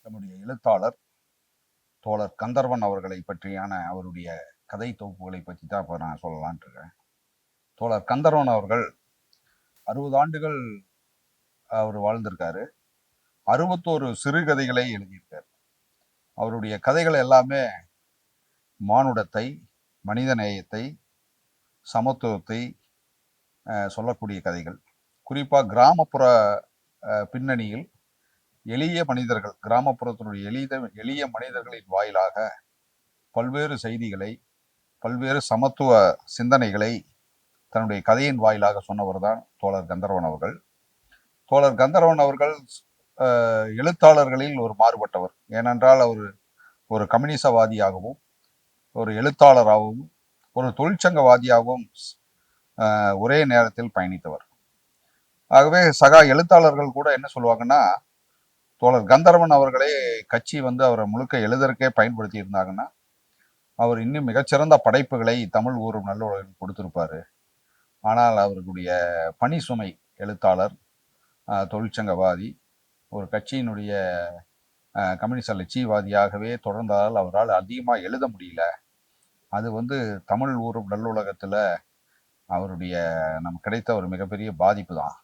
நம்முடைய எழுத்தாளர் தோழர் கந்தர்வன் அவர்களை பற்றியான அவருடைய கதை தொகுப்புகளை பற்றி தான் இப்போ நான் சொல்லலான் இருக்கேன். தோழர் கந்தர்வன் அவர்கள் 60 ஆண்டுகள் அவர் வாழ்ந்திருக்காரு. 61 சிறுகதைகளை எழுதியிருக்கார். அவருடைய கதைகள் எல்லாமே மானுடத்தை, மனித நேயத்தை, சமத்துவத்தை சொல்லக்கூடிய கதைகள். குறிப்பாக கிராமப்புற பின்னணியில் எளிய மனிதர்கள், கிராமப்புறத்தினுடைய எளிய மனிதர்களின் வாயிலாக பல்வேறு செய்திகளை, பல்வேறு சமத்துவ சிந்தனைகளை தன்னுடைய கதையின் வாயிலாக சொன்னவர் தான் தோழர் கந்தர்வன் அவர்கள். தோழர் கந்தர்வன் அவர்கள் எழுத்தாளர்களில் ஒரு மாறுபட்டவர். ஏனென்றால் அவர் ஒரு கம்யூனிசவாதியாகவும், ஒரு எழுத்தாளராகவும், ஒரு தொழிற்சங்கவாதியாகவும் ஒரே நேரத்தில் பயணித்தவர். ஆகவே சகா எழுத்தாளர்கள் கூட என்ன சொல்லுவாங்கன்னா, தோழர் கந்தர்வன் அவர்களே கட்சி அவரை முழுக்க எழுதற்கே பயன்படுத்தி இருந்தாங்கன்னா அவர் இன்னும் மிகச்சிறந்த படைப்புகளை தமிழ் ஊரும் நல்லுலகில் கொடுத்திருப்பாரு. ஆனால் அவர்களுடைய பணி சுமை, எழுத்தாளர், தொழிற்சங்கவாதி, ஒரு கட்சியினுடைய கம்யூனிஸ்ட் லட்சியவாதியாகவே தொடர்ந்தால் அவரால் அதிகமாக எழுத முடியல. அது தமிழ் ஊரும் நல்லுலகத்தில் அவருடைய நமக்கு கிடைத்த ஒரு மிகப்பெரிய பாதிப்பு தான்.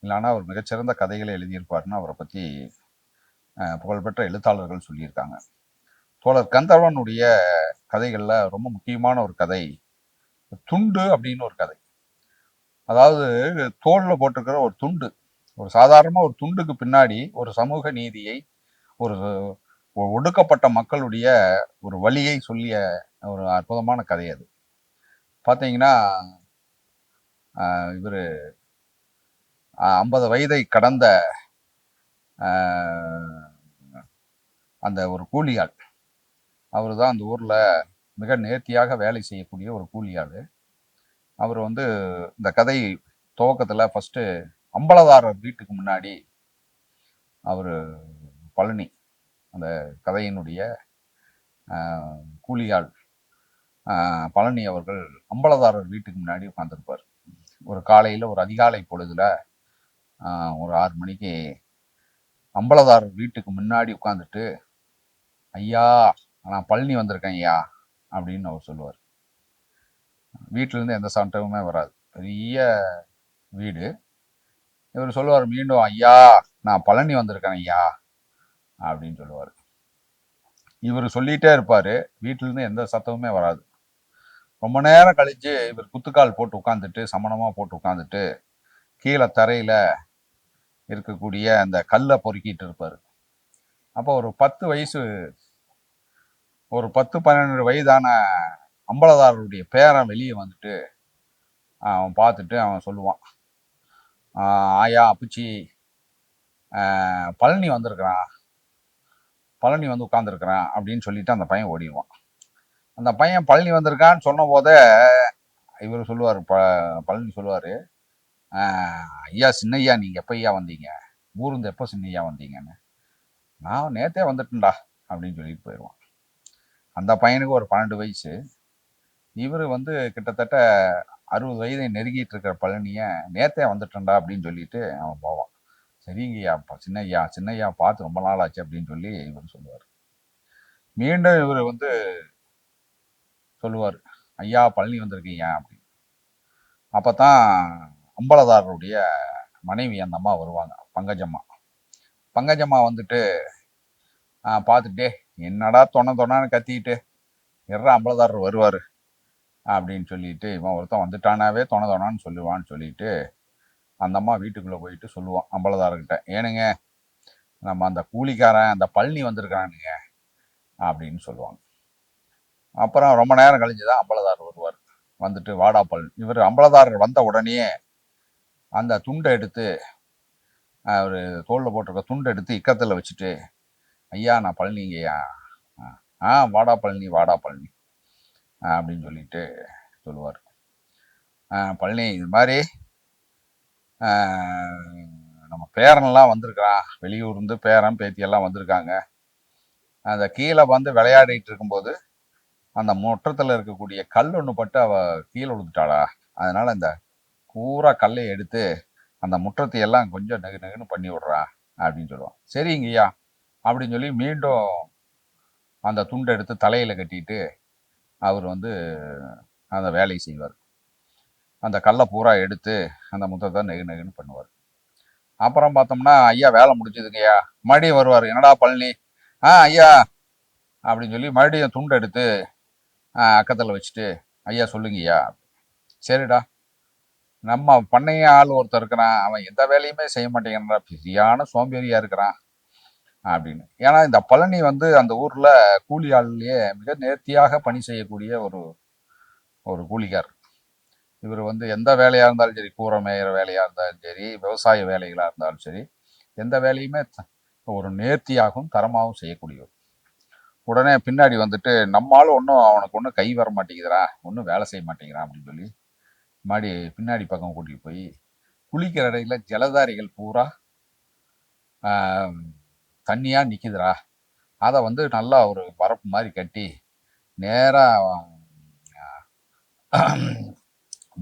இல்லைன்னா அவர் மிகச்சிறந்த கதைகளை எழுதியிருப்பாருன்னு அவரை பற்றி புகழ்பெற்ற எழுத்தாளர்கள் சொல்லியிருக்காங்க. தோழர் கந்தர்வனுடைய கதைகளில் ரொம்ப முக்கியமான ஒரு கதை துண்டு அப்படின்னு ஒரு கதை. அதாவது தோளில் போட்டிருக்கிற ஒரு துண்டு, ஒரு சாதாரணமாக ஒரு துண்டுக்கு பின்னாடி ஒரு சமூக நீதியை, ஒரு ஒடுக்கப்பட்ட மக்களுடைய ஒரு வழியை சொல்லிய ஒரு அற்புதமான கதை அது. பார்த்தீங்கன்னா இவர் 50 வயதை கடந்த அந்த ஒரு கூலியாள், அவர் தான் அந்த ஊரில் மிக நேர்த்தியாக வேலை செய்யக்கூடிய ஒரு கூலியாள். அவர் இந்த கதை துவக்கத்தில் ஃபஸ்ட்டு அம்பலதாரர் வீட்டுக்கு முன்னாடி அவர் பழனி, அந்த கதையினுடைய கூலியாள் பழனி அவர்கள் அம்பலதாரர் வீட்டுக்கு முன்னாடி உட்காந்துருப்பார். ஒரு காலையில், ஒரு அதிகாலை பொழுதுல ஒரு 6 மணிக்கு அம்பலதாரர் வீட்டுக்கு முன்னாடி உட்காந்துட்டு, ஐயா நான் பழனி வந்திருக்கேன் ஐயா அப்படின்னு அவர் சொல்லுவார். வீட்டிலேருந்து எந்த சண்டமுமே வராது, பெரிய வீடு. இவர் சொல்லுவார் மீண்டும், ஐயா நான் பழனி வந்திருக்கேன் ஐயா அப்படின்னு சொல்லுவார். இவர் சொல்லிகிட்டே இருப்பார், வீட்டிலேருந்து எந்த சத்தமுமே வராது. ரொம்ப நேரம் கழித்து இவர் குத்துக்கால் போட்டு உட்காந்துட்டு, சமணமாக போட்டு உட்காந்துட்டு, கீழே தரையில் இருக்கக்கூடிய அந்த கல்லை பொறுக்கிட்டு இருப்பார். அப்போ ஒரு 10-12 வயதான அம்பலதாரருடைய பேரன் வெளியே வந்துட்டு அவன் பார்த்துட்டு அவன் சொல்லுவான், ஆயா அப்புச்சி பழனி வந்திருக்கிறான், பழனி உட்காந்துருக்கிறான் அப்படின்னு சொல்லிட்டு அந்த பையன் ஓடிடுவான். அந்த பையன் பழனி வந்திருக்கான்னு சொன்ன போதே இவர் சொல்லுவார், பழனி சொல்லுவார், ஐயா சின்னையா நீங்கள் எப்போ ஐயா வந்தீங்க, ஊருந்து எப்போ சின்னையா வந்தீங்கன்னு. நான் நேற்றே வந்துட்டேன்டா அப்படின்னு சொல்லிட்டு போயிடுவான். அந்த பையனுக்கு ஒரு 12 வயசு. இவர் கிட்டத்தட்ட 60 வயதை நெருங்கிட்டு இருக்கிற பழனியை நேற்றே வந்துட்டேன்டா அப்படின்னு சொல்லிட்டு அவன் போவான். சரிங்கய்யா சின்னையா பார்த்து ரொம்ப நாள் ஆச்சு அப்படின்னு சொல்லி இவர் சொல்லுவார். மீண்டும் இவர் சொல்லுவார், ஐயா பழனி வந்திருக்கீங்க அப்படின்னு. அப்போ தான் அம்பலதாரருடைய மனைவி அந்த அம்மா வருவாங்க, பங்கஜம்மா வந்துட்டு பார்த்துட்டே, என்னடா தொணன்னு கத்திக்கிட்டு எர்ற அம்பலதாரர் வருவார் அப்படின்னு சொல்லிட்டு, இவன் ஒருத்தன் வந்துட்டானாவே தொணன்னு சொல்லுவான்னு சொல்லிட்டு அந்த அம்மா வீட்டுக்குள்ளே போயிட்டு சொல்லுவான் அம்பலதாரர்கிட்ட, ஏனுங்க நம்ம அந்த கூலிக்காரன் அந்த பழனி வந்திருக்கானுங்க அப்படின்னு சொல்லுவாங்க. அப்புறம் ரொம்ப நேரம் கழிஞ்சுதான் அம்பலதாரர் வருவார். வந்துட்டு வாடா பழனி, இவர் அம்பலதாரர் வந்த உடனே அந்த துண்டை எடுத்து, அவர் தோளில் போட்டிருக்க துண்டை எடுத்து இக்கத்தில் வச்சுட்டு, ஐயா நான் பழனிங்கய்யா, வாடா பழனி அப்படின்னு சொல்லிட்டு சொல்லுவார். பழனி இது மாதிரி நம்ம பேரன்லாம் வந்திருக்கிறான், வெளியூர்ந்து பேரன் பேத்தியெல்லாம் வந்திருக்காங்க. அந்த கீழே விளையாடிட்டு இருக்கும்போது அந்த முற்றத்தில் இருக்கக்கூடிய கல் ஒன்று பட்டு அவள் கீழே விழுந்துட்டாளா, அதனால இந்த பூரா கல்லை எடுத்து அந்த முற்றத்தையெல்லாம் கொஞ்சம் நெகுன்னு பண்ணி விட்றா அப்படின்னு சொல்லுவான். சரிங்கய்யா அப்படின்னு சொல்லி மீண்டும் அந்த துண்டை எடுத்து தலையில் கட்டிட்டு அவர் வந்து அந்த வேலையை செய்வார். அந்த கல்லை பூரா எடுத்து அந்த முத்தத்தை நெகு நெகுன்னு பண்ணுவார். அப்புறம் பார்த்தோம்னா ஐயா வேலை முடிஞ்சதுங்கய்யா மறுபடியும் வருவார். என்னடா பழனி, ஐயா அப்படின்னு சொல்லி மறுபடியும் துண்டை எடுத்து அக்கத்தில் வச்சுட்டு ஐயா சொல்லுங்கய்யா. சரிடா, நம்ம பண்ணைய ஆள் ஒருத்தர் இருக்கிறான், அவன் எந்த வேலையுமே செய்ய மாட்டேங்கிறான், சரியான சோம்பேறியா இருக்கிறான் அப்படின்னு. ஏன்னா இந்த பழனி வந்து அந்த ஊர்ல கூலி ஆள்லயே மிக நேர்த்தியாக பணி செய்யக்கூடிய ஒரு ஒரு கூலிக்கார். இவர் வந்து எந்த வேலையா இருந்தாலும் சரி, கூரை மேயிற வேலையா இருந்தாலும் சரி, விவசாய வேலைகளா இருந்தாலும் சரி, எந்த வேலையுமே ஒரு நேர்த்தியாகவும் தரமாகவும் செய்யக்கூடியவர். உடனே பின்னாடி வந்துட்டு நம்மளாலும் அவனுக்கு ஒன்றும் கை வர மாட்டேங்குதுரா, ஒன்றும் வேலை செய்ய மாட்டேங்கிறான் அப்படின்னு சொல்லி மாடி பின்னாடி பக்கம் கூட்டிட்டு போய் குளிக்கிற இடையில ஜலதாரிகள் பூரா தண்ணியா நிக்குதுரா, அதை வந்து நல்லா ஒரு பரப்பு மாதிரி கட்டி நேரா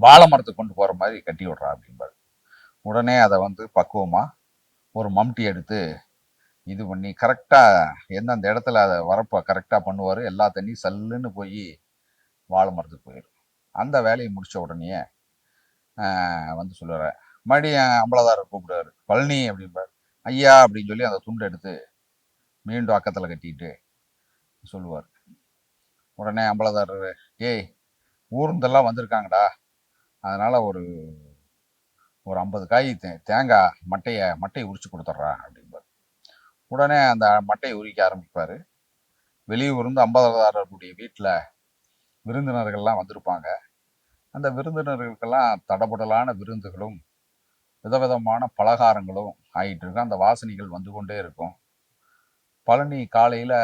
வாழை மரத்துக்கு கொண்டு போற மாதிரி கட்டி விடுறா அப்படிம்பாரு. உடனே அதை வந்து பக்குவமா ஒரு மம்டி எடுத்து இது பண்ணி கரெக்டா எந்தெந்த இடத்துல அதை வரப்ப கரெக்டா பண்ணுவாரு. எல்லா தண்ணி சல்லுன்னு போய் வாழை மரத்துக்கு போயிடும். அந்த வேலையை முடிச்ச உடனே வந்து சொல்லுவாரு. மறுபடியும் அம்பலதாரர் கூப்பிடுவாரு. பழனி அப்படிம்பாரு. ஐயா அப்படின்னு சொல்லி அந்த துண்டை எடுத்து மீண்டும் அக்கத்தில் கட்டிட்டு சொல்லுவார். உடனே அம்பலதாரர், ஏய் ஊர்ந்தெல்லாம் வந்திருக்காங்கடா, அதனால ஒரு ஒரு 50 காய் தேங்காய் மட்டையை உரிச்சு கொடுத்துட்றா அப்படிம்பார். உடனே அந்த மட்டையை உரிக்க ஆரம்பிப்பார். வெளியூர்ந்து அம்பலதாரருடைய வீட்டில் விருந்தினர்கள்லாம் வந்திருப்பாங்க. அந்த விருந்தினர்களுக்கெல்லாம் தடபுடலான விருந்துகளும் விதவிதமான பலகாரங்களும் ஆகிட்டு இருக்கும். அந்த வாசனைகள் வந்து கொண்டே இருக்கும். பழனி காலையில்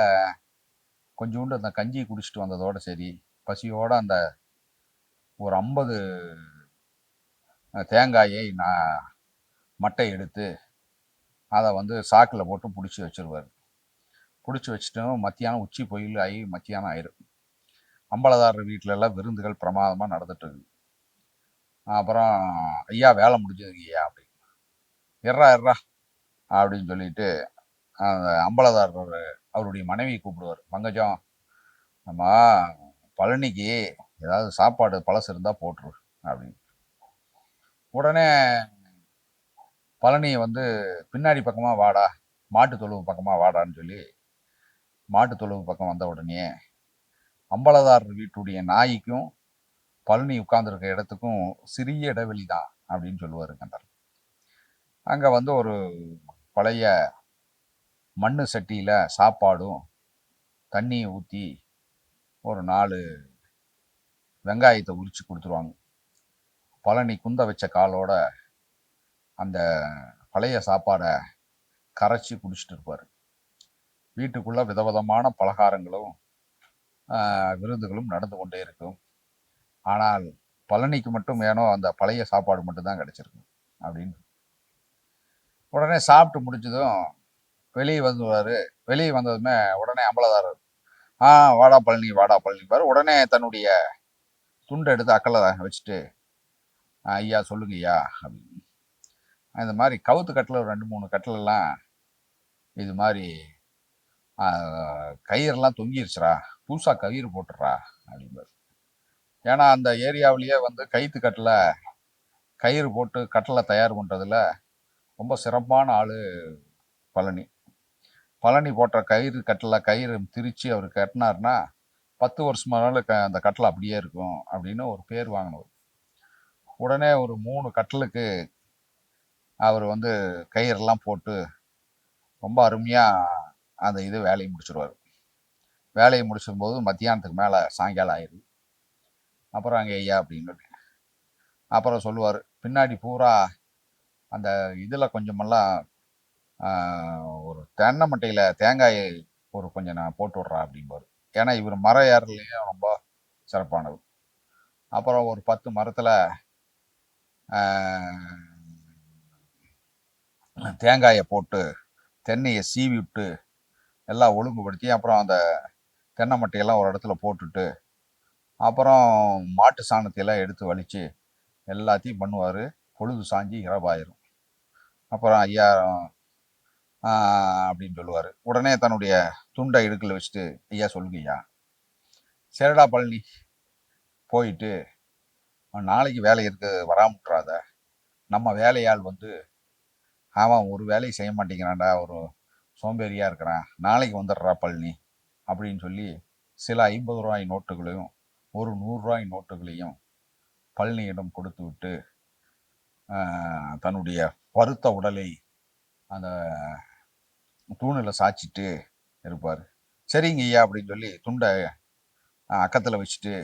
கொஞ்சோண்டு அந்த கஞ்சி குடிச்சிட்டு வந்ததோட சரி, பசியோட அந்த ஒரு 50 தேங்காயை மட்டை எடுத்து அதை வந்து சாக்கில் போட்டு பிடிச்சி வச்சிருவார். பிடிச்சி வச்சுட்டும் மத்தியானம் உச்சி பொயில் ஆகி மத்தியானம் ஆயிரும். அம்பலதாரர் வீட்டில எல்லாம் விருந்துகள் பிரமாதமாக நடந்துட்டு இருக்கு. அப்புறம் ஐயா வேலை முடிஞ்சதுங்க ஐயா அப்படின்னு, எர்றா அப்படின்னு சொல்லிட்டு அந்த அம்பலதாரர் அவருடைய மனைவி கூப்பிடுவார். பங்கஜம், நம்ம பழனிக்கு ஏதாவது சாப்பாடு பழசு இருந்தா போட்டுரு அப்படின்னு. உடனே பழனியை வந்து பின்னாடி பக்கமா வாடா, மாட்டு தொழுவு பக்கமா வாடான்னு சொல்லி மாட்டு தொழுவு பக்கம் வந்த உடனே அம்பலதாரர் வீட்டுடைய நாய்க்கும் பழனி உட்கார்ந்துருக்க இடத்துக்கும் சிறிய இடைவெளி தான் அப்படின்னு சொல்லுவாரு கந்தர். அங்க வந்து ஒரு பழைய மண்ணு சட்டியில சாப்பாடும் தண்ணியை ஊற்றி ஒரு 4 வெங்காயத்தை உரிச்சு கொடுத்துருவாங்க. பழனி குந்த வச்ச காலோட அந்த பழைய சாப்பாடை கரைச்சி குடிச்சிட்டு இருப்பார். வீட்டுக்குள்ள விதவிதமான பலகாரங்களும் விருந்துகளும் நடந்து கொண்டே இருக்கும். ஆனால் பழனிக்கு மட்டும் ஏனோ அந்த பழைய சாப்பாடு மட்டும்தான் கிடைச்சிருக்கும் அப்படின்னு. உடனே சாப்பிட்டு முடிச்சதும் வெளியே வந்துடுவாரு. வெளியே வந்ததுமே உடனே அம்பலதாரர், வாடா பழனி பாரு. உடனே தன்னுடைய துண்டை எடுத்து அக்கலை வச்சுட்டு, ஐயா சொல்லுங்க ஐயா அப்படின்னு. இந்த மாதிரி கவுத்து கட்டில் 2-3 கட்டிலெல்லாம் இது மாதிரி கயிறெல்லாம் தொங்கிருச்சுரா, புதுசாக கயிறு போட்டுடுறா அப்படிம்பாரு. ஏன்னா அந்த ஏரியாவிலேயே வந்து கைத்து கட்டில் கயிறு போட்டு கட்டளை தயார் பண்ணுறதுல ரொம்ப சிறப்பான ஆள் பழனி. பழனி போட்ட கயிறு திரிச்சு அவர் கட்டினார்னா 10 வருஷமானாலும் அந்த கட்டளை அப்படியே இருக்கும் அப்படின்னு ஒரு பேர் வாங்கினவர். உடனே ஒரு 3 கட்டலுக்கு அவர் வந்து கயிறெல்லாம் போட்டு ரொம்ப அருமையாக அந்த வேலையை முடிச்சிருவார். வேலையை முடிச்சும் போது மத்தியானத்துக்கு மேலே சாயங்காலம் ஆயிடுது. அப்புறம் அங்கே ஐயா அப்படின்னு அப்புறம் சொல்லுவார். பின்னாடி பூரா அந்த இதில் கொஞ்சமெல்லாம் ஒரு தென்னை மட்டையில் தேங்காயை ஒரு கொஞ்சம் நான் போட்டு விட்றா அப்படிம்பாரு. ஏன்னா இவர் மர ஏறலையும் ரொம்ப சிறப்பானவர். அப்புறம் ஒரு 10 மரத்தில் தேங்காயை போட்டு தென்னையை சீவி விட்டு எல்லாம் ஒழுங்குபடுத்தி அப்புறம் அந்த தென்னை மட்டையெல்லாம் ஒரு இடத்துல போட்டுட்டு அப்புறம் மாட்டு சாணத்தையெல்லாம் எடுத்து வலித்து எல்லாத்தையும் பண்ணுவார். பொழுது சாஞ்சி இரவாயிரும். அப்புறம் ஐயா அப்படின்னு சொல்லுவார். உடனே தன்னுடைய துண்டை இடுக்கில் வச்சுட்டு, ஐயா சொல்லுங்க ஐயா. சரிடா பழனி, போயிட்டு நாளைக்கு வேலை இருக்கு, வராமட்டுறாத. நம்ம வேலையாள் வந்து அவன் ஒரு வேலையை செய்ய மாட்டேங்கிறான்டா, ஒரு சோம்பேறியா இருக்கிறான், நாளைக்கு வந்துடுறா பழனி அப்படின்னு சொல்லி சில 50 ரூபாய் நோட்டுகளையும் ஒரு 100 ரூபாய் நோட்டுகளையும் பழனியிடம் கொடுத்து விட்டு தன்னுடைய பருத்த உடலை அந்த தூணில் சாய்ச்சிட்டு இருப்பார். சரிங்க ஐயா அப்படின்னு சொல்லி துண்டை அக்கத்தில் வச்சுட்டு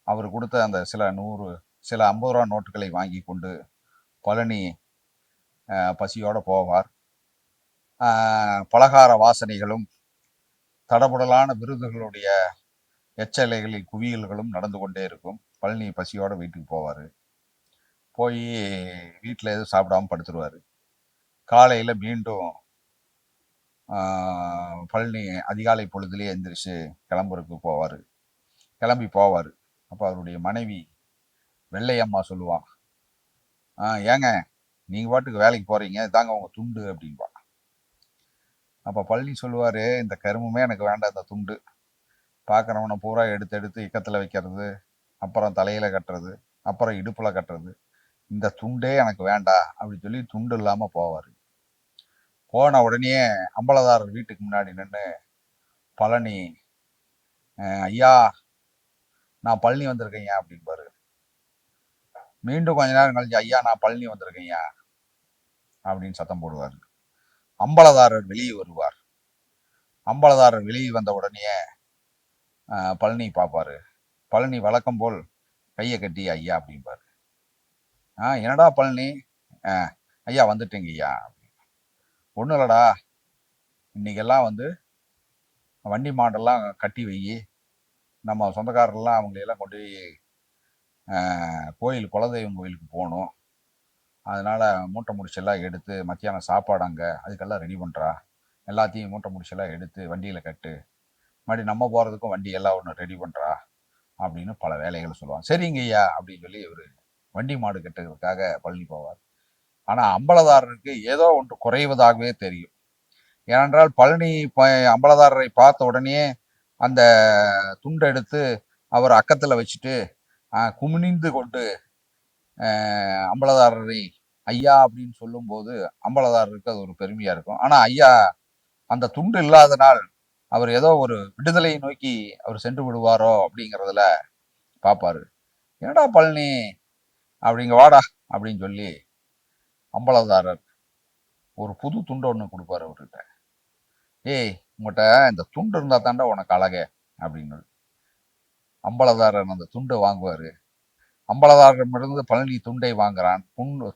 அவர் கொடுத்த அந்த சில 50 ரூபா நோட்டுகளை வாங்கி கொண்டு பழனி பசியோட போவார். பலகார வாசனைகளும் தடபுடலான விருதுகளுடைய எச்சலைகளில் குவியல்களும் நடந்து கொண்டே இருக்கும். பழனி பசியோட வீட்டுக்கு போவார். போய் வீட்டில் எதுவும் சாப்பிடாம படுத்துருவார். காலையில் மீண்டும் பழனி அதிகாலை பொழுதுலேயே எந்திரிச்சு கிளம்பி போவார். அப்போ அவருடைய மனைவி வெள்ளையம்மா சொல்லுவான், ஏங்க நீங்கள் பாட்டுக்கு வேலைக்கு போகிறீங்க, இதாங்க உங்கள் துண்டு அப்படின்பா. அப்போ பழனி சொல்லுவார், இந்த கருமமே எனக்கு வேண்டாம், இந்த துண்டு. பார்க்குறவனை பூரா எடுத்து எடுத்து இக்கத்தில் வைக்கிறது, அப்புறம் தலையில் கட்டுறது, அப்புறம் இடுப்பில் கட்டுறது, இந்த துண்டே எனக்கு வேண்டாம் அப்படின்னு சொல்லி துண்டு இல்லாமல் போவார். போன உடனே அம்பலதாரர் வீட்டுக்கு முன்னாடி நின்று பழனி, ஐயா நான் பழனி வந்திருக்கேன்யா அப்படின்பாரு. மீண்டும் கொஞ்ச நேரம் கழிச்சு, ஐயா நான் பழனி வந்திருக்கேன்யா அப்படின்னு சத்தம் போடுவார். அம்பலதாரர் வெளியே வருவார். அம்பலதாரர் வெளியே வந்த உடனே பழனி பார்ப்பாரு. பழனி வழக்கம் போல் கையை கட்டி ஐயா அப்படின்பாரு. என்னடா பழனி, ஐயா வந்துட்டேங்க ஐயா. ஒன்றும் இல்லடா, இன்னைக்கெல்லாம் வந்து வண்டி மாடெல்லாம் கட்டி வை, நம்ம சொந்தக்காரர்லாம் அவங்களையெல்லாம் கொண்டு போய் குலதெய்வம் கோயிலுக்கு போகணும், அதனால் மூட்டை முடிச்செல்லாம் எடுத்து மத்தியானம் சாப்பாடு அங்கே அதுக்கெல்லாம் ரெடி பண்ணுறா, எல்லாத்தையும் மூட்டை முடிச்செல்லாம் எடுத்து வண்டியில் கட்டு, மறுபடி நம்ம போகிறதுக்கும் வண்டி எல்லாம் ஒன்று ரெடி பண்ணுறா அப்படின்னு பல வேலைகள் சொல்லுவாங்க. சரிங்க ஐயா அப்படின்னு சொல்லி இவர் வண்டி மாடு கட்டுறதுக்காக பழனி போவார். ஆனால் அம்பலதாரருக்கு ஏதோ ஒன்று குறைவதாகவே தெரியும். ஏனென்றால் பழனி அம்பலதாரரை பார்த்த உடனே அந்த துண்டை எடுத்து அவர் அக்கத்தில் வச்சுட்டு குமிழ்ந்து கொண்டு அம்பலதாரரை ஐயா அப்படின்னு சொல்லும்போது அம்பலதாரருக்கு அது ஒரு பெருமையா இருக்கும். ஆனா ஐயா அந்த துண்டு இல்லாதனால் அவர் ஏதோ ஒரு விடுதலையை நோக்கி அவர் சென்று விடுவாரோ அப்படிங்கிறதுல பார்ப்பாரு. என்னடா பழனி அப்படிங்க வாடா அப்படின்னு சொல்லி அம்பலதாரர் ஒரு புது துண்டு ஒன்று கொடுப்பாரு அவர்கிட்ட. ஏய், உங்கள்கிட்ட இந்த துண்டு இருந்தா தாண்டா உனக்கு அழகே அப்படின்னு. அம்பலதாரர் அந்த துண்டை வாங்குவாரு. அம்பலதாரரிடமிருந்து பழனி துண்டை வாங்குறான்.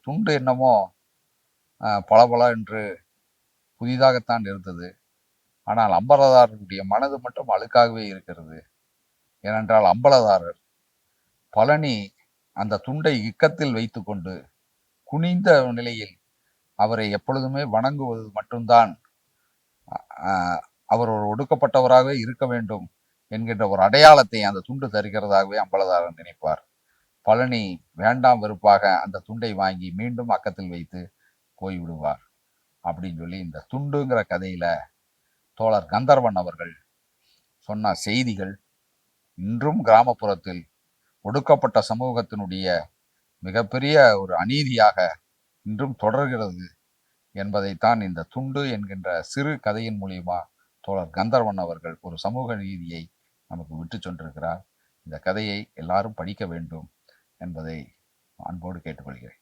துண்டு என்னமோ பளபள என்று புதிதாகத்தான் இருந்தது. ஆனால் அம்பலதாரருடைய மனது மட்டும் அழுக்காகவே இருக்கிறது. ஏனென்றால் அம்பலதாரர் பழனி அந்த துண்டை இக்கத்தில் வைத்து கொண்டு குனிந்த நிலையில் அவரை எப்பொழுதுமே வணங்குவது மட்டும்தான் அவர் ஒரு ஒடுக்கப்பட்டவராகவே இருக்க வேண்டும் என்கின்ற ஒரு அடையாளத்தை அந்த துண்டு தருகிறதாகவே அம்பலதாரர் நினைப்பார். பழனி வேண்டாம் வெறுப்பாக அந்த துண்டை வாங்கி மீண்டும் அக்கத்தில் வைத்து போய்விடுவார். அப்படின்னு சொல்லி இந்த துண்டுங்கிற கதையில தோழர் கந்தர்வன் அவர்கள் சொன்ன செய்திகள் இன்றும் கிராமப்புறத்தில் ஒடுக்கப்பட்ட சமூகத்தினுடைய மிகப்பெரிய ஒரு அநீதியாக இன்றும் தொடர்கிறது என்பதைத்தான் இந்த துண்டு என்கின்ற சிறு கதையின் மூலியமா தோழர் கந்தர்வன் அவர்கள் ஒரு சமூக நீதியை நமக்கு விட்டு சென்றிருக்கிறார். இந்த கதையை எல்லாரும் படிக்க வேண்டும் என்பதை அன்போடு கேட்டுக்கொள்கிறேன்.